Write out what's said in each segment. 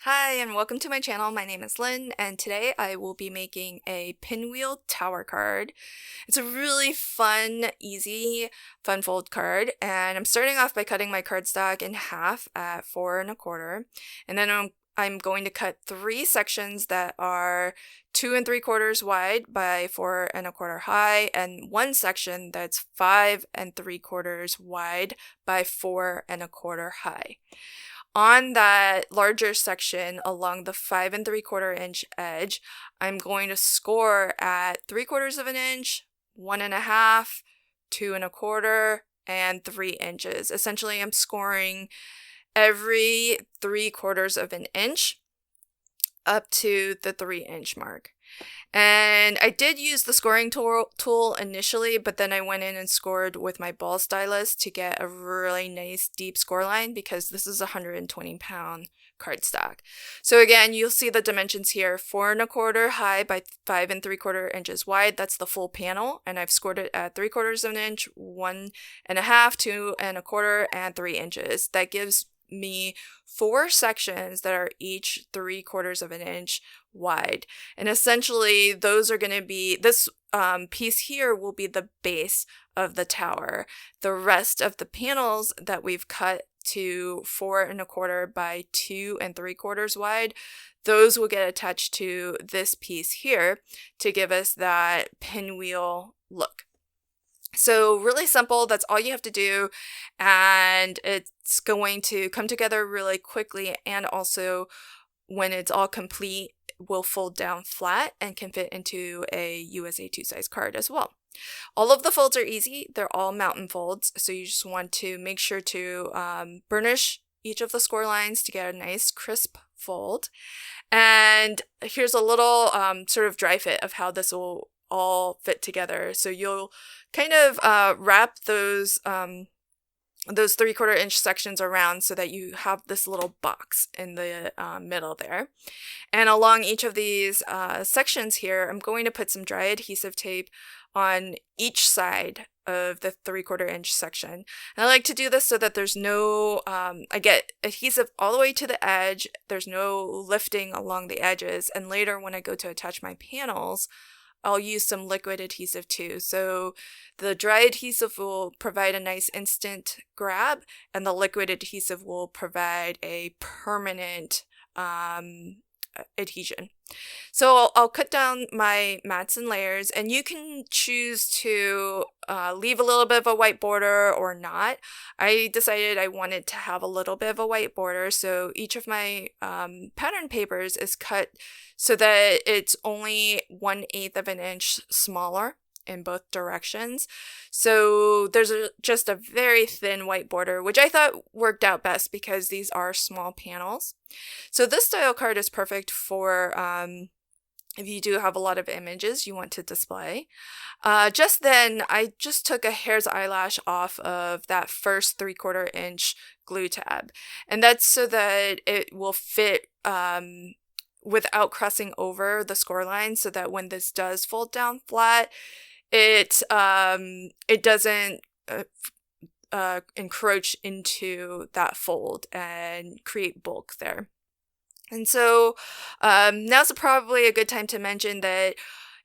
Hi and welcome to my channel. My name is Lynn and today I will be making a pinwheel tower card. It's a really fun, easy, fun fold card, and I'm starting off by cutting my cardstock in half at 4 1/4, and then I'm going to cut 3 sections that are 2 3/4 wide by 4 1/4 high, and 1 section that's 5 3/4 wide by 4 1/4 high. On that larger section along the 5 3/4 inch edge, I'm going to score at 3/4 of an inch, 1.5, 2 1/4, and 3 inches. Essentially, I'm scoring every 3/4 of an inch up to the 3-inch mark. And I did use the scoring tool initially, but then I went in and scored with my ball stylus to get a really nice deep score line because this is a 120-pound cardstock. So again, you'll see the dimensions here: 4 1/4 high by 5 3/4 inches wide. That's the full panel, and I've scored it at 3/4 of an inch, 1.5, 2 1/4, and 3 inches. That gives me 4 sections that are each 3/4 of an inch wide, and essentially those are going to be this piece here will be the base of the tower. The rest of the panels that we've cut to 4 1/4 by 2 3/4 wide, those will get attached to this piece here to give us that pinwheel look. So really simple, that's all you have to do, and it's going to come together really quickly, and also when it's all complete will fold down flat and can fit into a USA 2 size card as well. All of the folds are easy, they're all mountain folds, so you just want to make sure to burnish each of the score lines to get a nice crisp fold. And here's a little sort of dry fit of how this will all fit together. So you'll kind of wrap those 3/4 inch sections around so that you have this little box in the middle there. And along each of these sections here, I'm going to put some dry adhesive tape on each side of the 3/4 inch section. And I like to do this so that there's no, I get adhesive all the way to the edge, there's no lifting along the edges, and later when I go to attach my panels, I'll use some liquid adhesive too. So the dry adhesive will provide a nice instant grab, and the liquid adhesive will provide a permanent adhesion. So I'll cut down my mats in layers, and you can choose to leave a little bit of a white border or not. I decided I wanted to have a little bit of a white border, so each of my pattern papers is cut so that it's only 1/8 of an inch smaller in both directions. So there's just a very thin white border, which I thought worked out best because these are small panels. So this style card is perfect for if you do have a lot of images you want to display. Just then, I just took a hair's eyelash off of that first 3/4 inch glue tab, and that's so that it will fit without crossing over the score line, so that when this does fold down flat, it doesn't encroach into that fold and create bulk there. And so now's probably a good time to mention that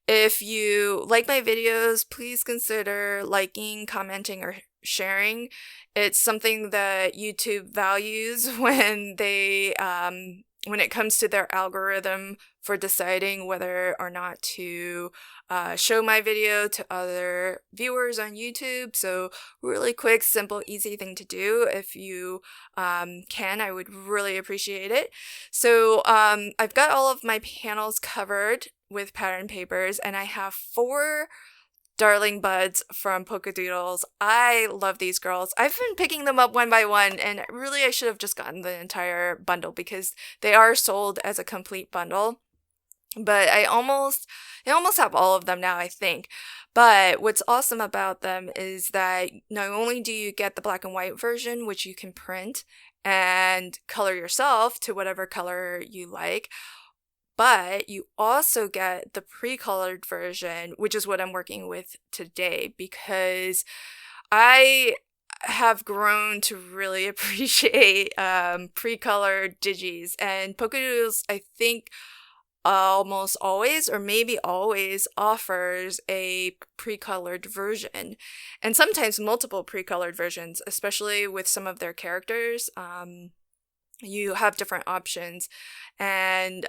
if you like my videos, please consider liking, commenting, or sharing. It's something that YouTube values when they when it comes to their algorithm for deciding whether or not to show my video to other viewers on YouTube. So really quick, simple, easy thing to do. If you can, I would really appreciate it. So I've got all of my panels covered with pattern papers, and I have 4 darling buds from Polkadoodles. I love these girls. I've been picking them up one by one, and really I should have just gotten the entire bundle because they are sold as a complete bundle. But I almost have all of them now, I think. But what's awesome about them is that not only do you get the black and white version, which you can print and color yourself to whatever color you like, but you also get the pre-colored version, which is what I'm working with today, because I have grown to really appreciate pre-colored digis, and Polkadoodles, I think, almost always or maybe always offers a pre-colored version, and sometimes multiple pre-colored versions, especially with some of their characters. You have different options, and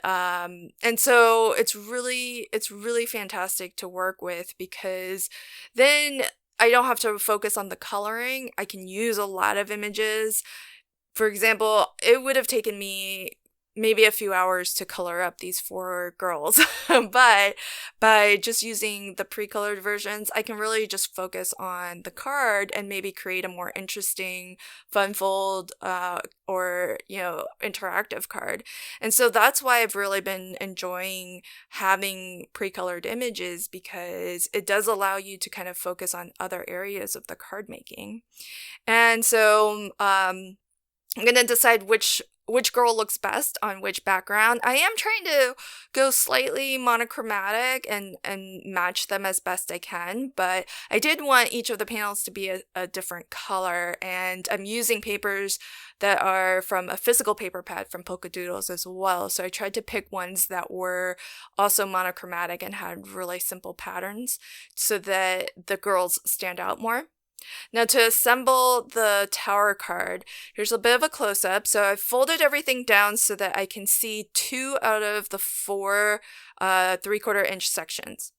so it's really fantastic to work with, because then I don't have to focus on the coloring. I can use a lot of images. For example, it would have taken me maybe a few hours to color up these 4 girls, but by just using the pre-colored versions, I can really just focus on the card and maybe create a more interesting fun fold or interactive card. And so that's why I've really been enjoying having pre-colored images, because it does allow you to kind of focus on other areas of the card making. And so I'm gonna decide which girl looks best on which background. I am trying to go slightly monochromatic and match them as best I can, but I did want each of the panels to be a different color, and I'm using papers that are from a physical paper pad from Polkadoodles as well, so I tried to pick ones that were also monochromatic and had really simple patterns so that the girls stand out more. Now, to assemble the tower card, here's a bit of a close-up. So I've folded everything down so that I can see 2 out of the 4 3/4-inch sections.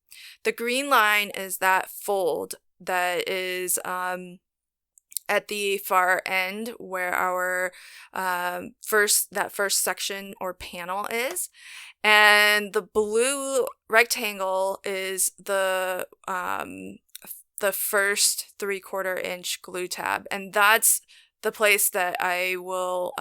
The green line is that fold that is at the far end where our first section or panel is. And the blue rectangle is the first 3/4-inch glue tab, and that's the place that I will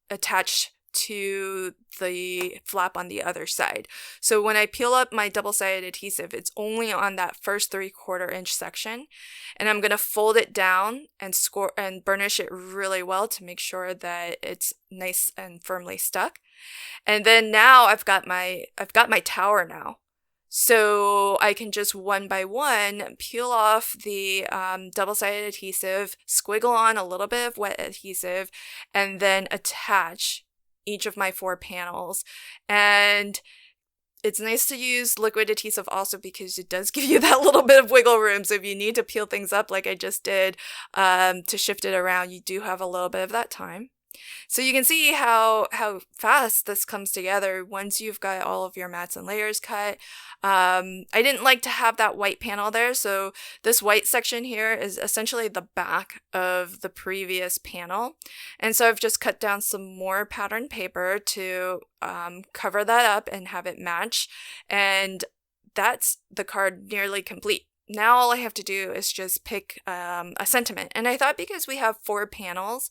attach to the flap on the other side. So when I peel up my double-sided adhesive, it's only on that first 3/4-inch section, and I'm gonna fold it down and burnish it really well to make sure that it's nice and firmly stuck. And then now I've got my tower now. So I can just one by one peel off the double-sided adhesive, squiggle on a little bit of wet adhesive, and then attach each of my 4 panels. And it's nice to use liquid adhesive also, because it does give you that little bit of wiggle room. So if you need to peel things up like I just did to shift it around, you do have a little bit of that time. So you can see how fast this comes together once you've got all of your mats and layers cut. I didn't like to have that white panel there, so this white section here is essentially the back of the previous panel. And so I've just cut down some more pattern paper to cover that up and have it match. And that's the card nearly complete. Now all I have to do is just pick a sentiment. And I thought, because we have 4 panels,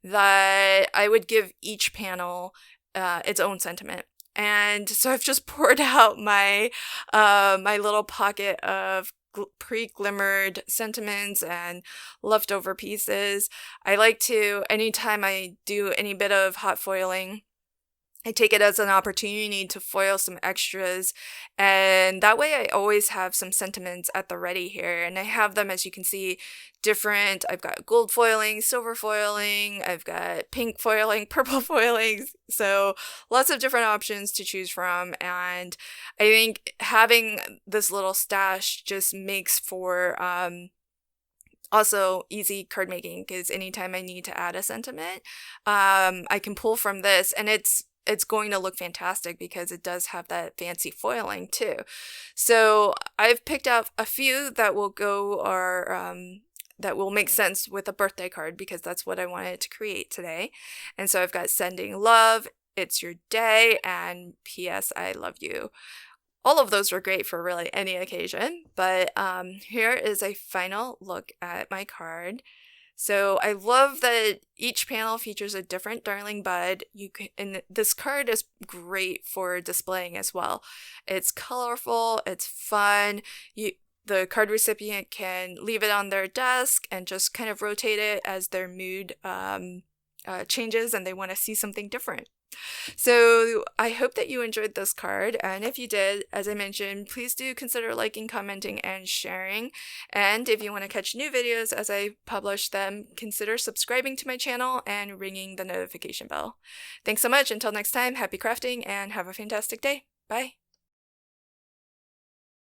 that I would give each panel its own sentiment. And so I've just poured out my little pocket of pre-glimmered sentiments and leftover pieces. I like to, anytime I do any bit of hot foiling, I take it as an opportunity to foil some extras, and that way I always have some sentiments at the ready here. And I have them, as you can see, different. I've got gold foiling, silver foiling, I've got pink foiling, purple foiling, so lots of different options to choose from. And I think having this little stash just makes for also easy card making, because anytime I need to add a sentiment, I can pull from this, and it's going to look fantastic because it does have that fancy foiling too. So I've picked out a few that will go, or that will make sense with a birthday card, because that's what I wanted to create today. And so I've got sending love, it's your day, and P.S. I love you. All of those were great for really any occasion, but here is a final look at my card. So I love that each panel features a different darling bud. And this card is great for displaying as well. It's colorful, it's fun. The card recipient can leave it on their desk and just kind of rotate it as their mood changes and they want to see something different. So I hope that you enjoyed this card, and if you did, as I mentioned, please do consider liking, commenting, and sharing. And if you want to catch new videos as I publish them, consider subscribing to my channel and ringing the notification bell. Thanks so much. Until next time, happy crafting and have a fantastic day. Bye.